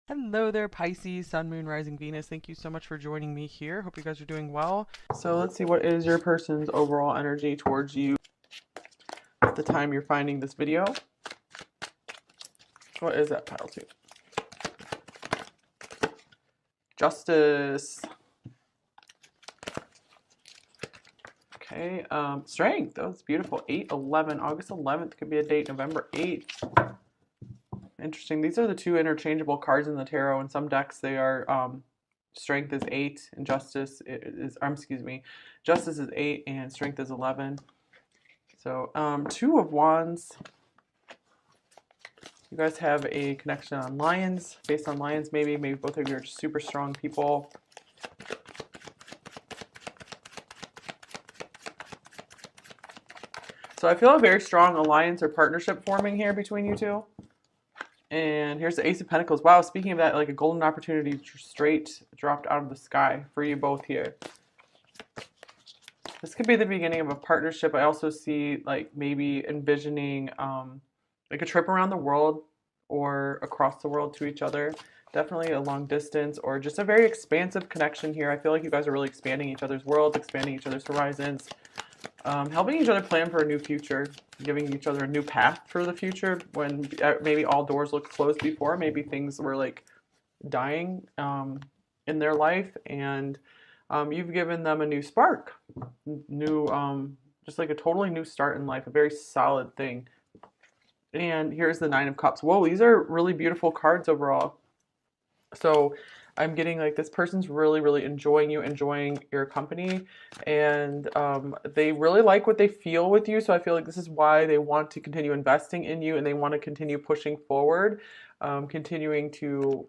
Hello there, Pisces, Sun, Moon, Rising, Venus. Thank you so much for joining me here. Hope you guys are doing well. So let's see, what is your person's overall energy towards you at the time you're finding this video? What is that pile two? Justice. Okay, strength. That was beautiful. 8/11. August 11th could be a date. November 8th. Interesting. These are the two interchangeable cards in the tarot. In some decks, they are strength is 8 and justice is, excuse me, justice is 8 and strength is 11. So, Two of Wands. You guys have a connection on Lions, based on Lions maybe. Maybe both of you are just super strong people. So I feel a very strong alliance or partnership forming here between you two. And here's the Ace of Pentacles. Wow, speaking of that, like a golden opportunity straight dropped out of the sky for you both here. This could be the beginning of a partnership. I also see like maybe envisioning like a trip around the world or across the world to each other. Definitely a long distance or just a very expansive connection here. I feel like you guys are really expanding each other's worlds, expanding each other's horizons, helping each other plan for a new future, giving each other a new path for the future when maybe all doors looked closed before. Maybe things were like dying in their life, and you've given them a new spark, new, just like a totally new start in life, a very solid thing. And here's the Nine of Cups. Whoa, these are really beautiful cards overall. So I'm getting like this person's really, really enjoying you, enjoying your company, and they really like what they feel with you. So I feel like this is why they want to continue investing in you and they want to continue pushing forward, continuing to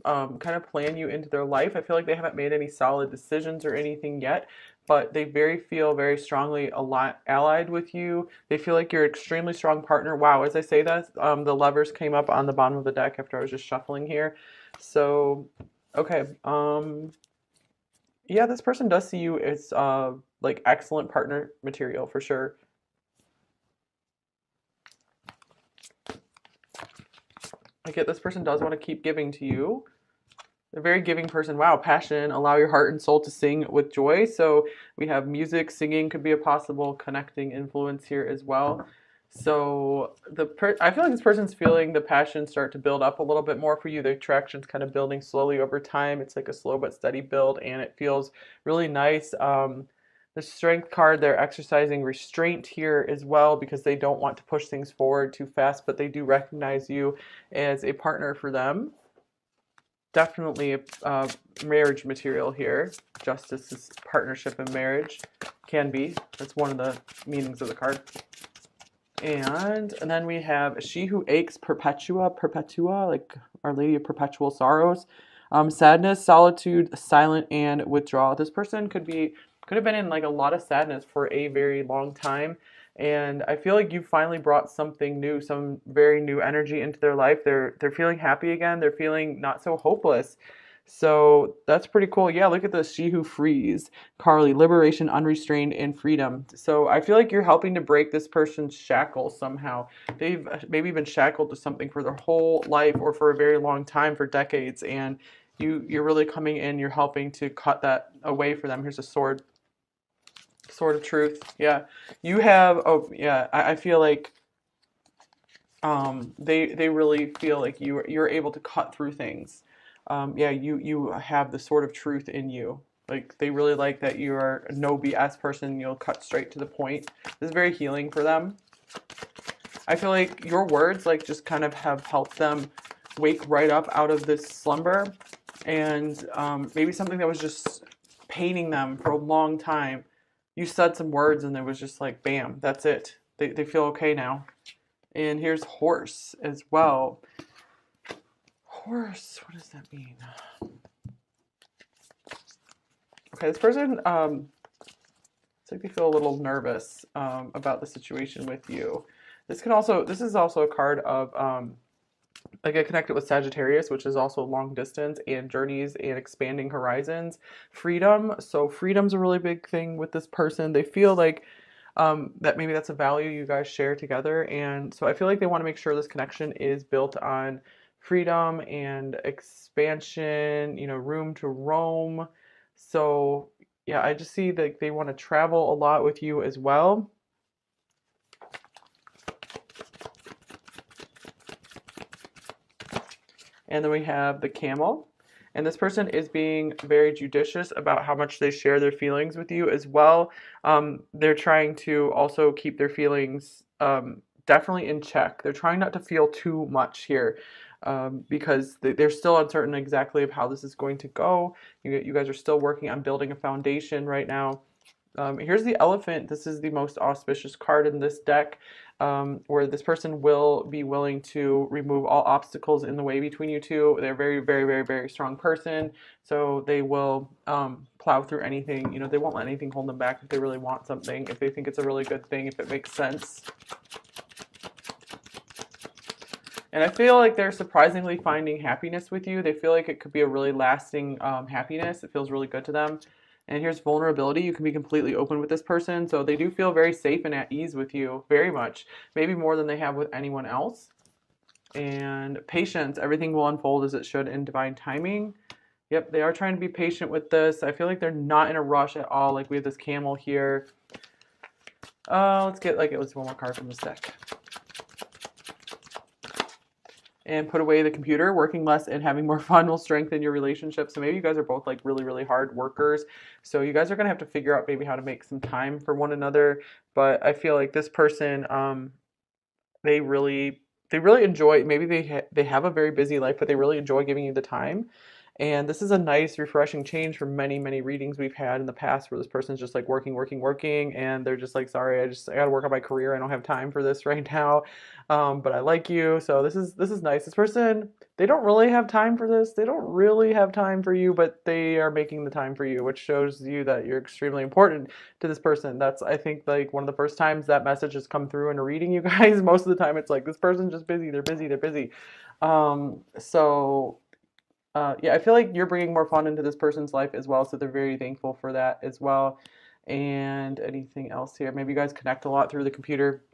kind of plan you into their life. I feel like they haven't made any solid decisions or anything yet, but they feel very strongly allied with you. They feel like you're an extremely strong partner. Wow, as I say that, the Lovers came up on the bottom of the deck after I was just shuffling here. So, okay, yeah, this person does see you as like excellent partner material for sure. I get this person does want to keep giving to you. A very giving person. Wow, passion, allow your heart and soul to sing with joy. So we have music, singing could be a possible connecting influence here as well. So I feel like this person's feeling the passion start to build up a little bit more for you. The attraction's kind of building slowly over time. It's like a slow but steady build, and it feels really nice. The strength card, they're exercising restraint here as well because they don't want to push things forward too fast, but they do recognize you as a partner for them. Definitely a marriage material here. Justice is partnership and marriage. Can be. That's one of the meanings of the card. And then we have She Who Aches, Perpetua, like Our Lady of Perpetual Sorrows. Sadness, solitude, silent, and withdrawal. This person could have been in like a lot of sadness for a very long time. And I feel like you finally brought something new, some very new energy into their life. They're feeling happy again. They're feeling not so hopeless. So that's pretty cool. Yeah, look at this. She Who Frees. Carly, liberation, unrestrained, and freedom. So I feel like you're helping to break this person's shackles somehow. They've maybe been shackled to something for their whole life or for a very long time, for decades. And you're really coming in, you're helping to cut that away for them. Here's a sword. Sword of Truth. Yeah. You have, oh yeah, I feel like they really feel like you're able to cut through things. Yeah, you have the Sword of Truth in you. Like they really like that you're a no BS person. You'll cut straight to the point. This is very healing for them. I feel like your words like just kind of have helped them wake right up out of this slumber, and maybe something that was just paining them for a long time. You said some words and it was just like, bam, that's it. They feel okay now. And here's Horse as well. Horse, what does that mean? Okay, this person, it's like they feel a little nervous about the situation with you. This is also a card of like I connected with Sagittarius, which is also long distance and journeys and expanding horizons. Freedom. So freedom's a really big thing with this person. They feel like that maybe that's a value you guys share together. And so I feel like they want to make sure this connection is built on freedom and expansion, you know, room to roam. So yeah, I just see that they want to travel a lot with you as well. And then we have the camel. And this person is being very judicious about how much they share their feelings with you as well. They're trying to also keep their feelings definitely in check. They're trying not to feel too much here because they're still uncertain exactly of how this is going to go. You guys are still working on building a foundation right now. Here's the elephant. This is the most auspicious card in this deck, where this person will be willing to remove all obstacles in the way between you two. They're a very, very, very, very strong person, so they will plow through anything. You know, they won't let anything hold them back if they really want something, if they think it's a really good thing, if it makes sense. And I feel like they're surprisingly finding happiness with you. They feel like it could be a really lasting happiness. It feels really good to them. And here's vulnerability. You can be completely open with this person. So they do feel very safe and at ease with you, very much. Maybe more than they have with anyone else. And patience. Everything will unfold as it should in divine timing. Yep, they are trying to be patient with this. I feel like they're not in a rush at all. Like we have this camel here. Let's get one more card from this deck. And put away the computer. Working less and having more fun will strengthen your relationship. So maybe you guys are both like really, really hard workers. So you guys are going to have to figure out maybe how to make some time for one another. But I feel like this person, they really enjoy, maybe they have a very busy life, but they really enjoy giving you the time. And this is a nice, refreshing change from many, many readings we've had in the past where this person's just like working, and they're just like, sorry, I got to work on my career. I don't have time for this right now. But I like you. So this is nice. This person, they don't really have time for this. They don't really have time for you, but they are making the time for you, which shows you that you're extremely important to this person. That's, I think, like one of the first times that message has come through in a reading, you guys. Most of the time it's like, this person's just busy. They're busy. They're busy. Yeah, I feel like you're bringing more fun into this person's life as well, so they're very thankful for that as well. And anything else here? Maybe you guys connect a lot through the computer.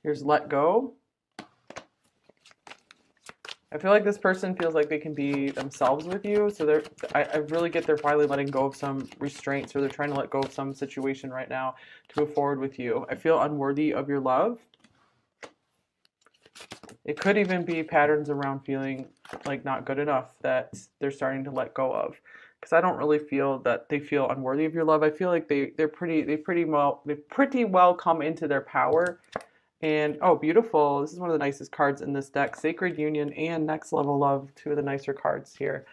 Here's let go. I feel like this person feels like they can be themselves with you. So I really get they're finally letting go of some restraints, or they're trying to let go of some situation right now to move forward with you. I feel unworthy of your love. It could even be patterns around feeling like not good enough that they're starting to let go of. Because I don't really feel that they feel unworthy of your love. I feel like they've pretty well come into their power. And oh, beautiful. This is one of the nicest cards in this deck. Sacred Union and Next Level Love, two of the nicer cards here.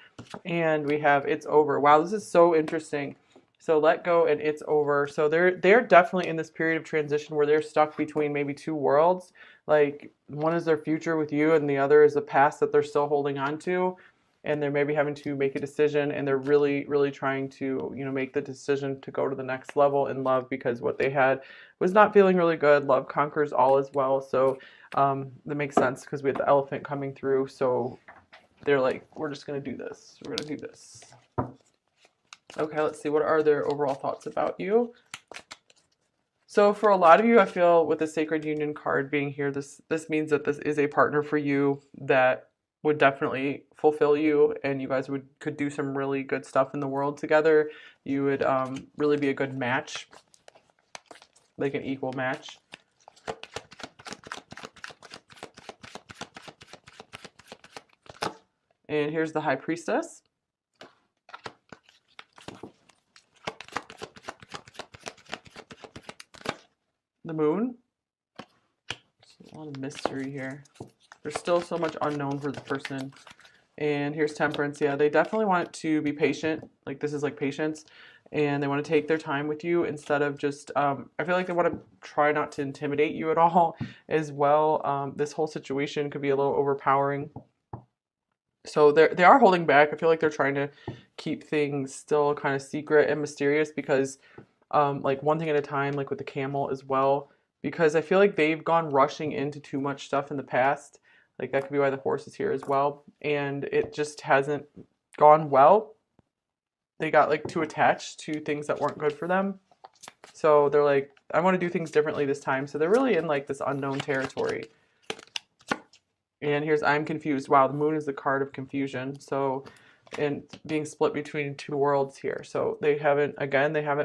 And we have It's Over. Wow, this is so interesting. So let go and it's over. So they're definitely in this period of transition where they're stuck between maybe two worlds. Like one is their future with you and the other is the past that they're still holding on to. And they're maybe having to make a decision, and they're really, really trying to, you know, make the decision to go to the next level in love, because what they had was not feeling really good. Love conquers all as well. So that makes sense because we had the elephant coming through. So they're like, we're just going to do this. We're going to do this. Okay, let's see. What are their overall thoughts about you? So for a lot of you, I feel with the Sacred Union card being here, this means that this is a partner for you that would definitely fulfill you, and you guys could do some really good stuff in the world together. You would really be a good match, like an equal match. And here's the High Priestess. The Moon. There's a lot of mystery here. There's still so much unknown for the person. And here's Temperance. Yeah, they definitely want to be patient. Like this is like patience. And they want to take their time with you instead of just, I feel like they want to try not to intimidate you at all as well. This whole situation could be a little overpowering. So they are holding back. I feel like they're trying to keep things still kind of secret and mysterious because like one thing at a time, like with the camel as well, because I feel like they've gone rushing into too much stuff in the past. Like that could be why the horse is here as well. And it just hasn't gone well. they got like too attached to things that weren't good for them. So they're like, I want to do things differently this time. So they're really in like this unknown territory. And here's I'm confused. Wow, the moon is the card of confusion. So, and being split between two worlds here. So they haven't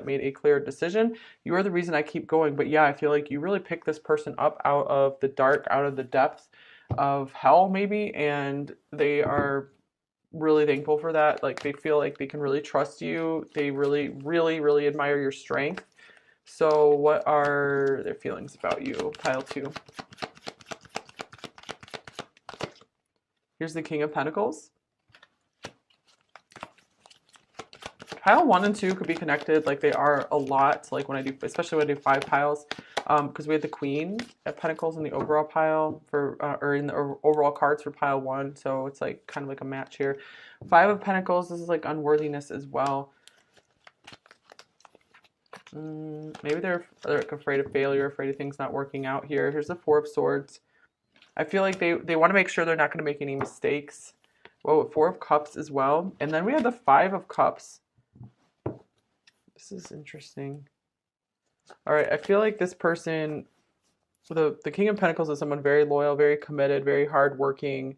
made a clear decision. You are the reason I keep going. But yeah, I feel like you really pick this person up out of the dark, out of the depths of hell maybe. And they are really thankful for that. Like they feel like they can really trust you. They really, really, really admire your strength. So what are their feelings about you? Pile 2. Here's the King of Pentacles. Pile 1 and 2 could be connected, like they are a lot, like when I do, especially when I do 5 piles, because we had the Queen of Pentacles in the overall pile for, or in the overall cards for pile 1, so it's like kind of like a match here. 5 of Pentacles, this is like unworthiness as well. Maybe they're like afraid of failure, afraid of things not working out here. Here's the 4 of Swords. I feel like they want to make sure they're not going to make any mistakes. Well, 4 of Cups as well. And then we have the 5 of Cups. This is interesting. All right, I feel like this person, the King of Pentacles is someone very loyal, very committed, very hardworking.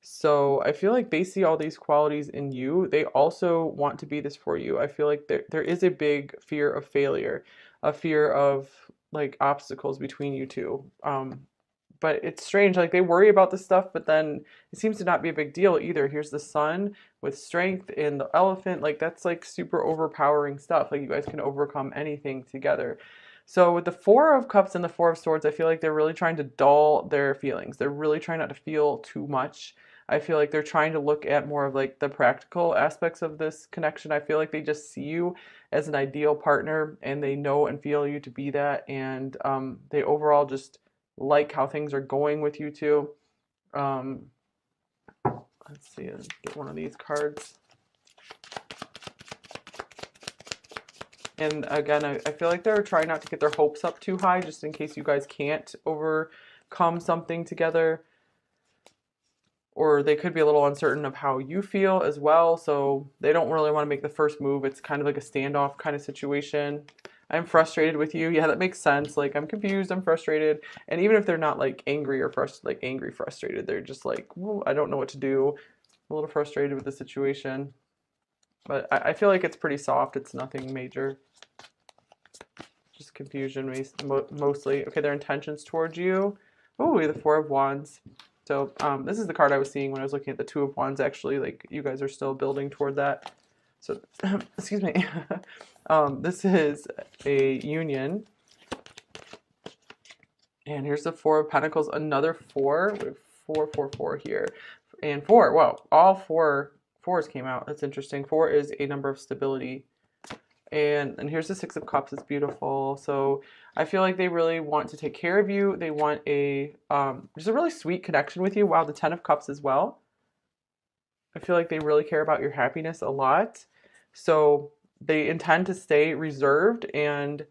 So I feel like they see all these qualities in you. They also want to be this for you. I feel like there is a big fear of failure, a fear of like obstacles between you two. But it's strange, like they worry about this stuff, but then it seems to not be a big deal either. Here's the Sun with strength and the Elephant, like that's like super overpowering stuff. Like you guys can overcome anything together. So with the 4 of Cups and the 4 of Swords, I feel like they're really trying to dull their feelings. They're really trying not to feel too much. I feel like they're trying to look at more of like the practical aspects of this connection. I feel like they just see you as an ideal partner and they know and feel you to be that. And they overall just like how things are going with you two. Let's see, let's get one of these cards. And again, I feel like they're trying not to get their hopes up too high, just in case you guys can't overcome something together. Or they could be a little uncertain of how you feel as well, so they don't really want to make the first move. It's kind of like a standoff kind of situation. I'm frustrated with you. Yeah, that makes sense. Like, I'm confused, I'm frustrated. And even if they're not like angry or frustrated, they're just like, well, I don't know what to do. I'm a little frustrated with the situation. But I feel like it's pretty soft. It's nothing major. Just confusion mostly. Okay, their intentions towards you. Oh, we have the 4 of Wands. So this is the card I was seeing when I was looking at the 2 of Wands, actually. Like, you guys are still building toward that. So, excuse me. This is a union. And here's the 4 of Pentacles, another 4. We have 4, 4, 4 here. And 4, wow, all 4 4s came out. That's interesting. 4 is a number of stability. And here's the 6 of Cups. It's beautiful. So I feel like they really want to take care of you. They want a just a really sweet connection with you. Wow, the 10 of Cups as well. I feel like they really care about your happiness a lot. So they intend to stay reserved, and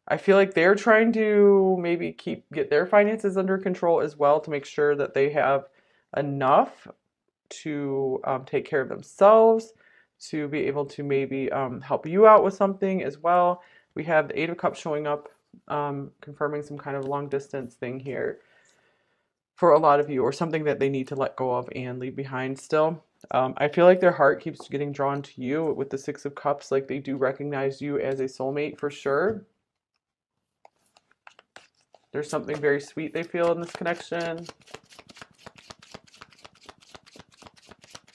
I feel like they're trying to maybe get their finances under control as well, to make sure that they have enough to take care of themselves, to be able to maybe help you out with something as well. We have the 8 of Cups showing up, confirming some kind of long distance thing here for a lot of you, or something that they need to let go of and leave behind still. I feel like their heart keeps getting drawn to you with the 6 of Cups. Like, they do recognize you as a soulmate for sure. There's something very sweet they feel in this connection.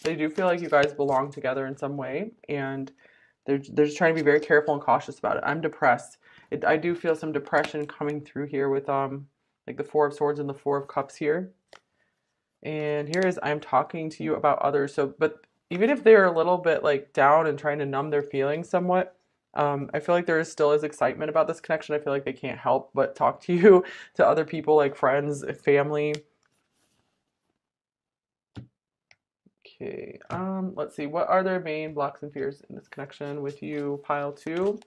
They do feel like you guys belong together in some way, and they're just trying to be very careful and cautious about it. I'm depressed. I do feel some depression coming through here with like the 4 of Swords and the 4 of Cups here. And here is I'm talking to you about others. So, but even if they're a little bit like down and trying to numb their feelings somewhat, I feel like there still is excitement about this connection. I feel like they can't help but talk to you, to other people, like friends, family. Okay, let's see. What are their main blocks and fears in this connection with you, pile 2?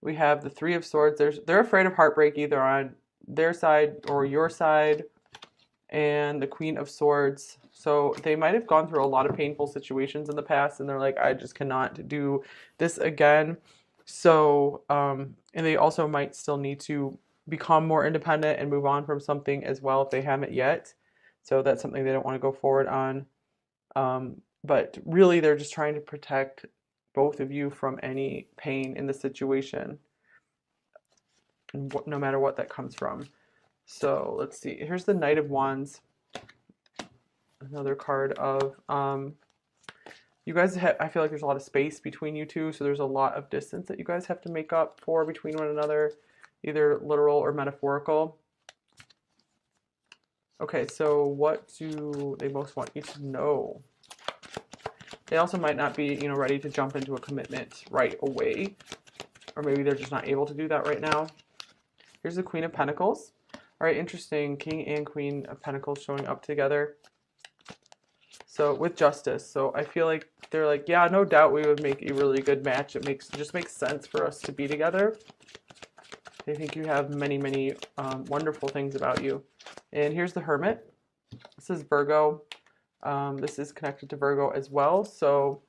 We have the 3 of Swords. They're afraid of heartbreak, either on their side or your side. and the Queen of Swords. So they might have gone through a lot of painful situations in the past, and they're like, I just cannot do this again. So, and they also might still need to become more independent and move on from something as well if they haven't yet. So that's something they don't want to go forward on. But really, they're just trying to protect both of you from any pain in the situation, no matter what that comes from. So let's see. Here's the Knight of Wands. Another card of you guys have, I feel like there's a lot of space between you two, so there's a lot of distance that you guys have to make up for between one another, either literal or metaphorical. Okay, so what do they most want you to know? They also might not be, you know, ready to jump into a commitment right away, or maybe they're just not able to do that right now. Here's the Queen of Pentacles. All right, interesting. King and Queen of Pentacles showing up together. So with Justice. So I feel like they're like, yeah, no doubt we would make a really good match. It just makes sense for us to be together. They think you have many, many wonderful things about you. And here's the Hermit. This is Virgo. This is connected to Virgo as well. So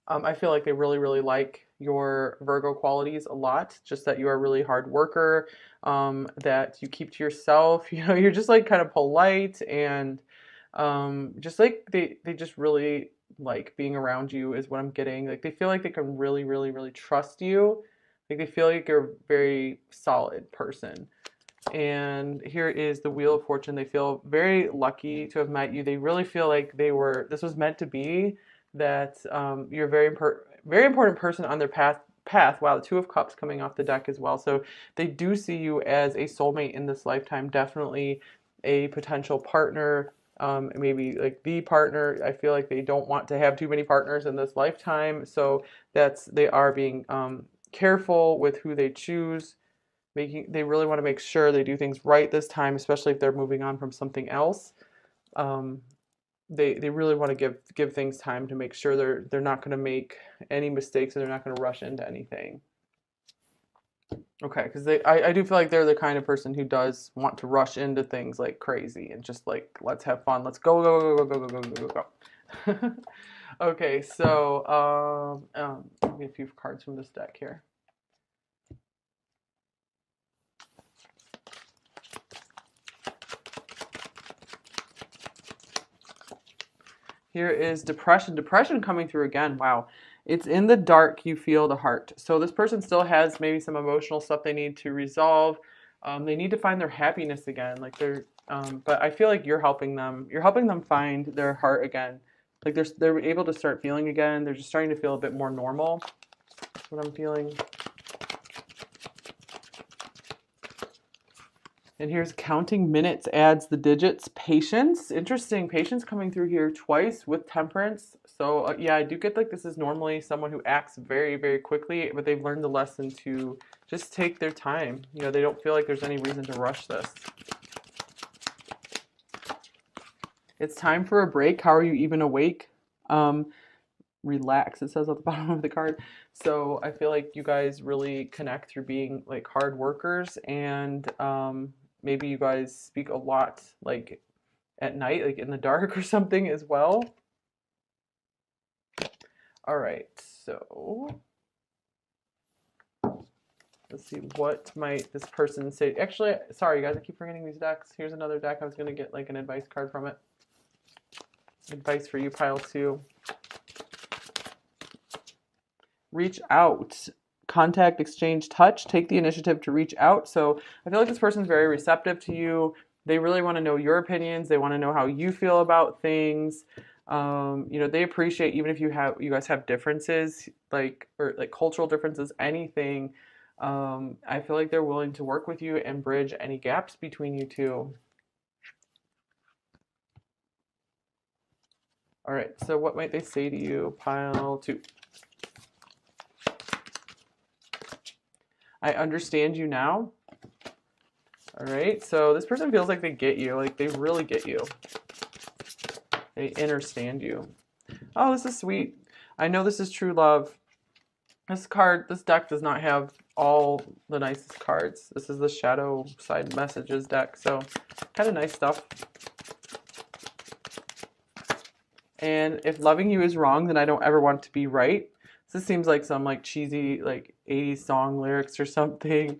I feel like they really, really like your Virgo qualities a lot. Just that you are a really hard worker, that you keep to yourself. You know, you're just like kind of polite, and just like they just really like being around you is what I'm getting. Like they feel like they can really, really, really trust you. Like they feel like you're a very solid person. And here is the Wheel of Fortune. They feel very lucky to have met you. They really feel like this was meant to be, that you're a very important person on their path. Wow, the Two of Cups coming off the deck as well. So they do see you as a soulmate in this lifetime, definitely a potential partner, maybe like the partner. I feel like they don't want to have too many partners in this lifetime. So they are being careful with who they choose. They really want to make sure they do things right this time, especially if they're moving on from something else. They really want to give things time to make sure they're not going to make any mistakes, and they're not going to rush into anything. Okay, because I do feel like they're the kind of person who does want to rush into things like crazy and just like, let's have fun, let's go go go go go go go go go. Okay, so give me a few cards from this deck here. Here is Depression. Depression coming through again. Wow. It's in the dark you feel the heart. So this person still has maybe some emotional stuff they need to resolve. They need to find their happiness again. Like but I feel like you're helping them. You're helping them find their heart again. Like they're able to start feeling again. They're just starting to feel a bit more normal. That's what I'm feeling. And here's Counting Minutes adds the digits. Patience. Interesting. Patience coming through here twice with Temperance. So yeah, I do get like this is normally someone who acts very, very quickly, but they've learned the lesson to just take their time. You know, they don't feel like there's any reason to rush this. It's time for a break. How are you even awake? Relax, it says at the bottom of the card. So I feel like you guys really connect through being like hard workers, and maybe you guys speak a lot like at night, like in the dark or something as well. All right, so let's see, what might this person say? Actually, sorry guys, I keep forgetting these decks. Here's another deck. I was gonna get like an advice card from it. Advice for you, pile 2. Reach out. Contact, exchange, touch. Take the initiative to reach out. So I feel like this person's very receptive to you. They really want to know your opinions. They want to know how you feel about things. You know, they appreciate, even if you guys have differences, or cultural differences, anything. I feel like they're willing to work with you and bridge any gaps between you two. All right, so what might they say to you? Pile 2. I understand you now. All right, so this person feels like they get you, like they really get you. They understand you. Oh, this is sweet. I know this is true love. This deck does not have all the nicest cards. This is the shadow side messages deck, so kind of nice stuff. And if loving you is wrong, then I don't ever want to be right. This seems like some like cheesy like 80s song lyrics or something.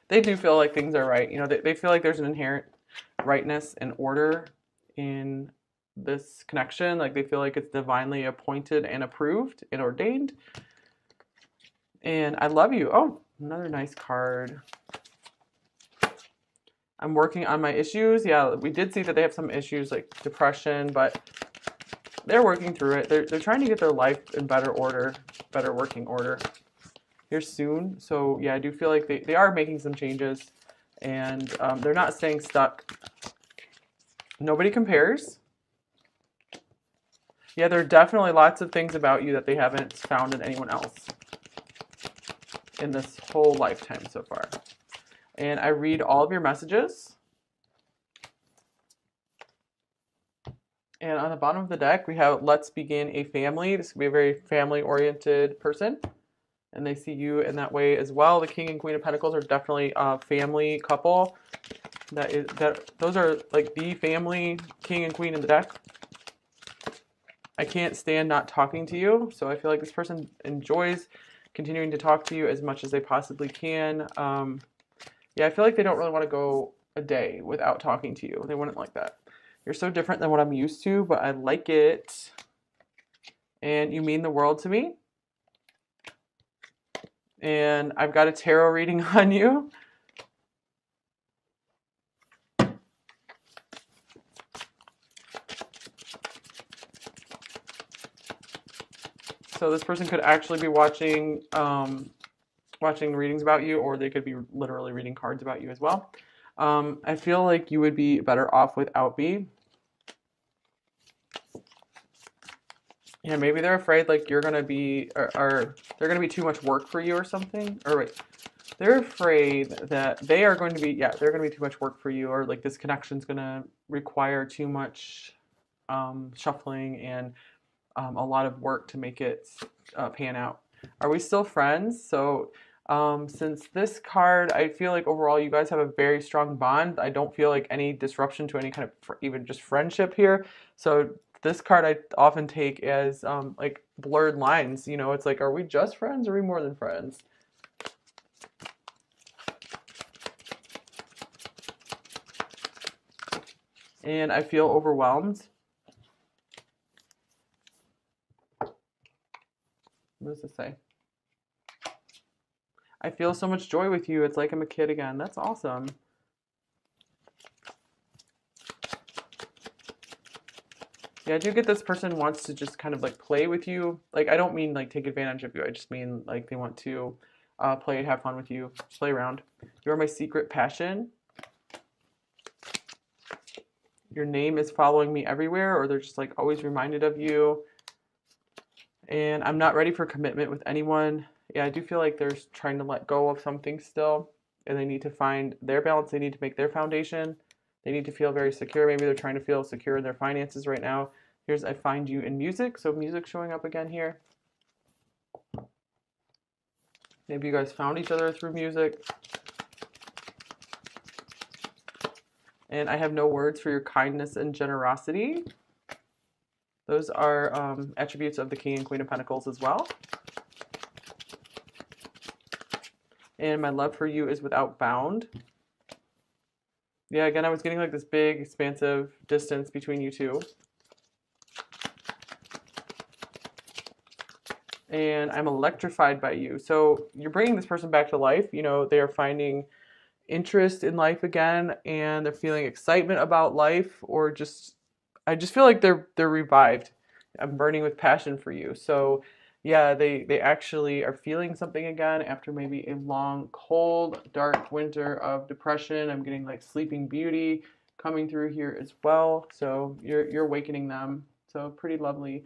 They do feel like things are right. You know, they feel like there's an inherent rightness and order in this connection. Like they feel like it's divinely appointed and approved and ordained. And I love you. Oh, another nice card. I'm working on my issues. Yeah, we did see that they have some issues like depression, but they're working through it. They're trying to get their life in better order, better working order here soon. So yeah, I do feel like they are making some changes, and they're not staying stuck. Nobody compares. Yeah, there are definitely lots of things about you that they haven't found in anyone else in this whole lifetime so far. And I read all of your messages. And on the bottom of the deck, we have let's begin a family. This could be a very family-oriented person. And they see you in that way as well. The King and Queen of Pentacles are definitely a family couple. Those are like the family King and Queen in the deck. I can't stand not talking to you. So I feel like this person enjoys continuing to talk to you as much as they possibly can. Yeah, I feel like they don't really want to go a day without talking to you. They wouldn't like that. You're so different than what I'm used to, but I like it. And you mean the world to me. And I've got a tarot reading on you. So this person could actually be watching readings about you, or they could be literally reading cards about you as well. I feel like you would be better off without me. Yeah, maybe they're afraid like you're gonna be, or they're gonna be too much work for you or something. Or wait, they're afraid that they are going to be, yeah, they're gonna be too much work for you, or like this connection's gonna require too much shuffling and a lot of work to make it pan out. Are we still friends? So since this card, I feel like overall you guys have a very strong bond. I don't feel like any disruption to any kind of even just friendship here. So this card I often take as like blurred lines. You know, it's like, are we just friends or are we more than friends? And I feel overwhelmed. What does this say? I feel so much joy with you. It's like I'm a kid again. That's awesome. Yeah, I do get this person wants to just kind of like play with you. Like, I don't mean like take advantage of you. I just mean like they want to play and have fun with you, play around. You're my secret passion. Your name is following me everywhere, or they're just like always reminded of you. And I'm not ready for commitment with anyone. Yeah, I do feel like they're trying to let go of something still, and they need to find their balance. They need to make their foundation. They need to feel very secure. Maybe they're trying to feel secure in their finances right now. Here's I find you in music. So music showing up again here. Maybe you guys found each other through music. And I have no words for your kindness and generosity. Those are attributes of the King and Queen of Pentacles as well. And my love for you is without bound. Yeah, again, I was getting like this big, expansive distance between you two. And I'm electrified by you. So you're bringing this person back to life. You know, they are finding interest in life again, and they're feeling excitement about life, or just, I just feel like they're revived. I'm burning with passion for you. So yeah, they actually are feeling something again after maybe a long, cold, dark winter of depression. I'm getting like Sleeping Beauty coming through here as well. So you're awakening them. So pretty lovely.